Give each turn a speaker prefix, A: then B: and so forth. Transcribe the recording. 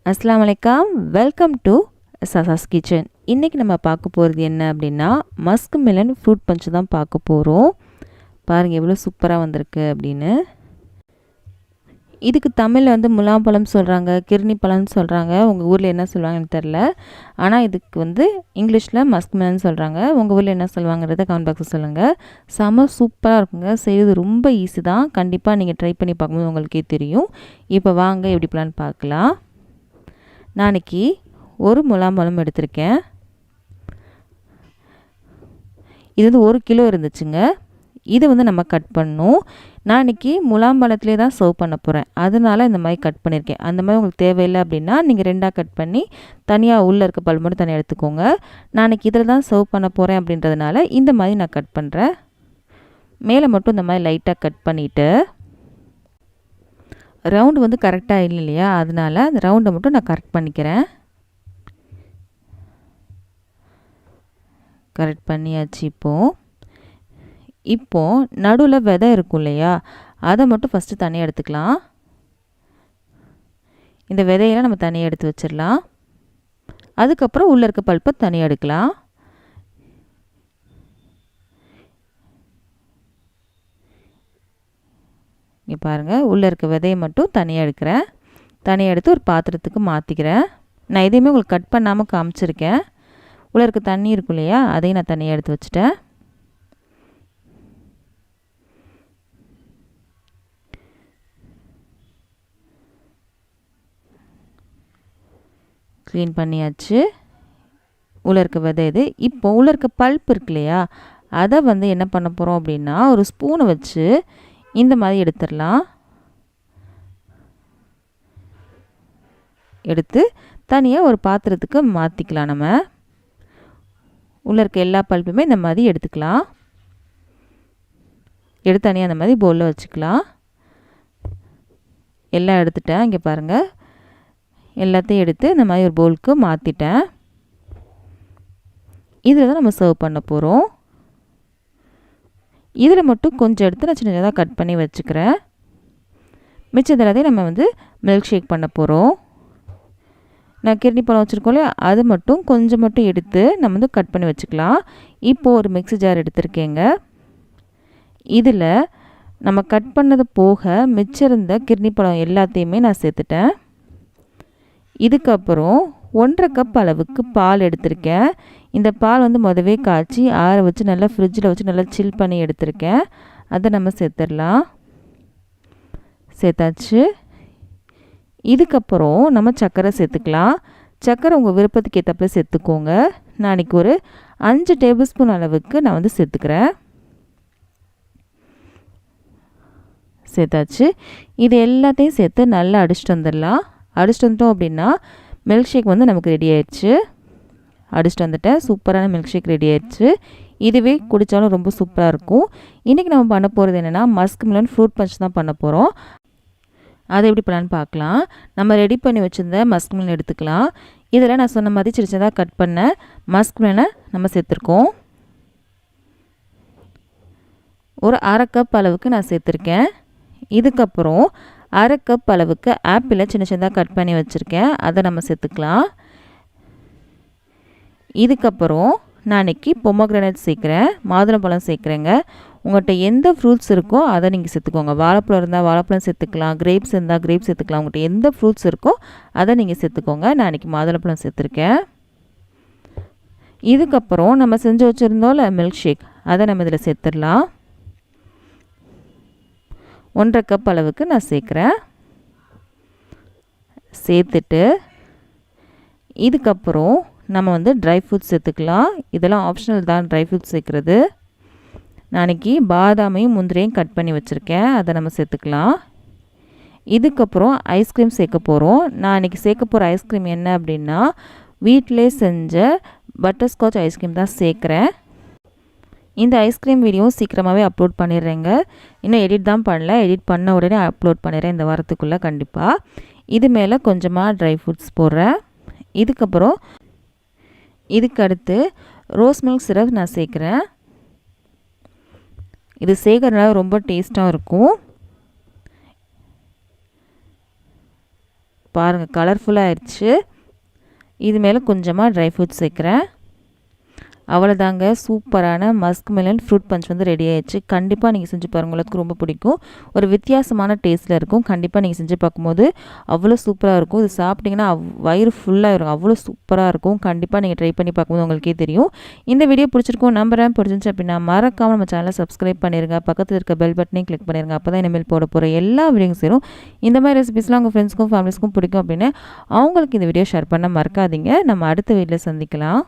A: அஸ்ஸலாமு அலைக்கும். Welcome to Sasa's kitchen. இன்றைக்கி நம்ம பார்க்க போகிறது என்ன அப்படின்னா மஸ்க் மெலன் ஃப்ரூட் பஞ்ச் தான் பார்க்க போகிறோம். பாருங்கள் எவ்வளோ சூப்பராக வந்திருக்கு அப்படின்னு. இதுக்கு தமிழில் வந்து முலாம்பழம் சொல்கிறாங்க, கிர்னி பழம்னு சொல்கிறாங்க. உங்கள் ஊரில் என்ன சொல்லுவாங்கன்னு தெரில. ஆனால் இதுக்கு வந்து இங்கிலீஷில் மஸ்க் மெலன் சொல்கிறாங்க. உங்கள் ஊரில் என்ன சொல்லுவாங்கிறத கமெண்ட் பாக்ஸில் சொல்லுங்கள். செம சூப்பராக இருக்குங்க. செய்கிறது ரொம்ப ஈஸி தான். கண்டிப்பாக நீங்கள் ட்ரை பண்ணி பார்க்கும்போது உங்களுக்கே தெரியும். இப்போ வாங்க எப்படி பிளான் பார்க்கலாம். நாளைக்கு ஒரு முலாம்பழம் எடுத்திருக்கேன். இது வந்து 1 கிலோ இருந்துச்சுங்க. இதை வந்து நம்ம கட் பண்ணணும். நான் இன்றைக்கி முலாம்பழத்துலேயே தான் சர்வ் பண்ண போகிறேன். அதனால் இந்த மாதிரி கட் பண்ணியிருக்கேன். அந்த மாதிரி உங்களுக்கு தேவையில்லை அப்படின்னா நீங்கள் 2ஆக கட் பண்ணி தனியாக உள்ளே இருக்க பல் மட்டும் தனியாக எடுத்துக்கோங்க. நான் இன்றைக்கி இதில் தான் சர்வ் பண்ண போகிறேன் அப்படின்றதுனால இந்த மாதிரி நான் கட் பண்ணுறேன். மேலே மட்டும் இந்த மாதிரி லைட்டாக கட் பண்ணிவிட்டு ரவுண்டு வந்து கரெக்டாக இல்லை இல்லையா, அதனால் அந்த ரவுண்டை மட்டும் நான் கரெக்ட் பண்ணிக்கிறேன். கரெக்ட் பண்ணியாச்சு. இப்போது நடுவில் விதை இருக்கும் இல்லையா, அதை மட்டும் ஃபஸ்ட்டு தனியாக எடுத்துக்கலாம். இந்த விதையெல்லாம் நம்ம தனியாக எடுத்து வச்சிடலாம். அதுக்கப்புறம் உள்ளே இருக்க பல்ப்பை தனியாக எடுக்கலாம். இங்கே பாருங்கள், உள்ளே இருக்க விதையை மட்டும் தனியாக எடுக்கிறேன். தனியாக எடுத்து ஒரு பாத்திரத்துக்கு மாற்றிக்கிறேன். நான் எதையுமே உங்களுக்கு கட் பண்ணாமல் காமிச்சிருக்கேன். உள்ளே இருக்க தண்ணி இருக்கும் இல்லையா, அதையும் நான் தனியாக எடுத்து வச்சுட்டேன். க்ளீன் பண்ணியாச்சு. உள்ளே இருக்க விதை இது. இப்போ உள்ளே இருக்க பல்ப் இருக்கு இல்லையா, அதை வந்து என்ன பண்ண போகிறோம் அப்படின்னா ஒரு ஸ்பூனை வச்சு இந்த மாதிரி எடுத்துடலாம். எடுத்து தனியாக ஒரு பாத்திரத்துக்கு மாற்றிக்கலாம். நம்ம உள்ளே இருக்க எல்லா பல்ப்புமே இந்த மாதிரி எடுத்துக்கலாம். எடுத்து தனியாக அந்த மாதிரி பவுலில் வச்சுக்கலாம். எல்லாம் எடுத்துட்டேன். இங்கே பாருங்கள், எல்லாத்தையும் எடுத்து இந்த மாதிரி ஒரு பவுலுக்கு மாற்றிட்டேன். இதில் தான் நம்ம சர்வ் பண்ண போகிறோம். இதில் மட்டும் கொஞ்சம் எடுத்து நான் சின்னதாக கட் பண்ணி வச்சுக்கிறேன். மிச்சம் எல்லாத்தையும் நம்ம வந்து மில்க் ஷேக் பண்ண போகிறோம். நான் கிர்னி பழம் வச்சுருக்கோம்ல, அது மட்டும் கொஞ்சம் மட்டும் எடுத்து நம்ம வந்து கட் பண்ணி வச்சுக்கலாம். இப்போது ஒரு மிக்ஸி ஜார் எடுத்துருக்கேங்க. இதில் நம்ம கட் பண்ணது போக மிச்சம் இருந்த கிர்னி பழம் எல்லாத்தையுமே நான் சேர்த்துட்டேன். இதுக்கப்புறம் 1.5 கப் அளவுக்கு பால் எடுத்திருக்கேன். இந்த பால் வந்து முதவே காய்ச்சி ஆற வச்சு நல்லா ஃப்ரிட்ஜில் வச்சு நல்லா சில் பண்ணி எடுத்திருக்கேன். அதை நம்ம சேர்த்துடலாம். சேர்த்தாச்சு. இதுக்கப்புறம் நம்ம சர்க்கரை சேர்த்துக்கலாம். சர்க்கரை உங்கள் விருப்பத்துக்கு ஏற்றப்பல சேர்த்துக்கோங்க. நான் இன்றைக்கி ஒரு 5 டேபிள் ஸ்பூன் அளவுக்கு நான் வந்து சேர்த்துக்கிறேன். சேர்த்தாச்சு. இது எல்லாத்தையும் சேர்த்து நல்லா அடிச்சுட்டு வந்துடலாம். அடிச்சுட்டு வந்துட்டோம் அப்படின்னா மில்க் ஷேக் வந்து நமக்கு ரெடி ஆயிடுச்சு. அடிச்சுட்டு வந்துட்டேன். சூப்பரான மில்க் ஷேக் ரெடி ஆயிடுச்சு. இதுவே குடித்தாலும் ரொம்ப சூப்பராக இருக்கும். இன்றைக்கி நம்ம பண்ண போகிறது என்னென்னா மஸ்க் மெலன் ஃப்ரூட் பஞ்ச் தான் பண்ண போகிறோம். அதை எப்படி பண்ணலான்னு பார்க்கலாம். நம்ம ரெடி பண்ணி வச்சுருந்த மஸ்க் மெலன் எடுத்துக்கலாம். இதில் நான் சொன்ன மாதிரி சின்ன சின்னதாக கட் பண்ண மஸ்க் மெலனை நம்ம சேர்த்துருக்கோம். ஒரு 1/2 கப் அளவுக்கு நான் சேர்த்துருக்கேன். இதுக்கப்புறம் 1/2 கப் அளவுக்கு ஆப்பிளை சின்ன சின்னதாக கட் பண்ணி வச்சுருக்கேன். அதை நம்ம சேர்த்துக்கலாம். இதுக்கப்புறம் நான் இன்றைக்கி பொமோகிரானேட் சேர்க்குறேன், மாதுளம்பழம் சேர்க்குறேங்க. உங்கள்கிட்ட எந்த ஃப்ரூட்ஸ் இருக்கோ அதை நீங்கள் சேர்த்துக்கோங்க. வாழைப்பழம் இருந்தால் வாழைப்பழம் சேர்த்துக்கலாம், கிரேப்ஸ் இருந்தால் கிரேப்ஸ் சேர்த்துக்கலாம். உங்கள்கிட்ட எந்த ஃப்ரூட்ஸ் இருக்கோ அதை நீங்கள் சேர்த்துக்கோங்க. நான் இன்றைக்கி மாதுளம்பழம் சேர்த்துருக்கேன். இதுக்கப்புறம் நம்ம செஞ்சு வச்சுருந்தோம்ல மில்க் ஷேக், அதை நம்ம இதில் சேர்த்துடலாம். 1.5 கப் அளவுக்கு நான் சேர்க்குறேன். சேர்த்துட்டு இதுக்கப்புறம் நம்ம வந்து ட்ரை ஃப்ரூட்ஸ் சேர்த்துக்கலாம். இதெல்லாம் ஆப்ஷனல் தான் ட்ரை ஃப்ரூட்ஸ் சேர்க்குறது. நான் இன்றைக்கி பாதாமையும் முந்திரியும் கட் பண்ணி வச்சுருக்கேன். அதை நம்ம சேர்த்துக்கலாம். இதுக்கப்புறம் ஐஸ்கிரீம் சேர்க்க போகிறோம். நான் இன்றைக்கி சேர்க்க போகிற ஐஸ்கிரீம் என்ன அப்படின்னா வீட்டிலே செஞ்ச பட்டர்ஸ்காட்ச் ஐஸ்கிரீம் தான் சேர்க்குறேன். இந்த ஐஸ்கிரீம் வீடியோ சீக்கிரமாகவே அப்லோட் பண்ணிடுறேங்க. இன்னும் எடிட் தான் பண்ணல. எடிட் பண்ண உடனே அப்லோட் பண்ணிடுறேன் இந்த வாரத்துக்குள்ளே கண்டிப்பாக. இது மேலே கொஞ்சமாக ட்ரை ஃப்ரூட்ஸ் போடுறேன். இதுக்கப்புறம் இதுக்கு அடுத்து ரோஸ் மில்க் சிரப் நான் சேர்க்குறேன். இது சேர்க்கறதுனால ரொம்ப டேஸ்ட்டாக இருக்கும். பாருங்கள் கலர்ஃபுல்லாக ஆயிடுச்சு. இது மேலே கொஞ்சமாக ட்ரை ஃப்ரூட்ஸ் சேர்க்குறேன். அவ்வளோதாங்க, சூப்பரான மஸ்க் மெலன் ஃப்ரூட் பஞ்ச் வந்து ரெடி ஆயிடுச்சு. கண்டிப்பாக நீங்கள் செஞ்சு பாருங்கள், உங்களுக்கு ரொம்ப பிடிக்கும். ஒரு வித்தியாசமான டேஸ்ட்டில் இருக்கும். கண்டிப்பாக நீங்கள் செஞ்சு பார்க்கும்போது அவ்வளோ சூப்பராக இருக்கும். இது சாப்பிட்டிங்கன்னா வயிறு ஃபுல்லாக இருக்கும், அவ்வளோ சூப்பராக இருக்கும். கண்டிப்பாக நீங்கள் ட்ரை பண்ணி பார்க்கும்போது உங்களுக்கே தெரியும். இந்த வீடியோ பிடிச்சிருக்கும் நம்புறேன். பிடிச்சிருந்துச்சு அப்படின்னா மறக்காமல் நம்ம சேனலை சப்ஸ்கிரைப் பண்ணிடுங்க. பக்கத்தில் இருக்க பெல் பட்டனையும் கிளிக் பண்ணிடுங்க. அப்போ தான் இனிமேல் போட போகிற எல்லா வீடியோவும் சேரும். இந்த மாதிரி ரெசிபிஸ்லாம் உங்கள் ஃப்ரெண்ட்ஸ்க்கும் ஃபேமிலிஸ்க்கும் பிடிக்கும் அப்படின்னு அவங்களுக்கு இந்த வீடியோ ஷேர் பண்ண மறக்காதீங்க. நம்ம அடுத்த வீடியோவில் சந்திக்கலாம்.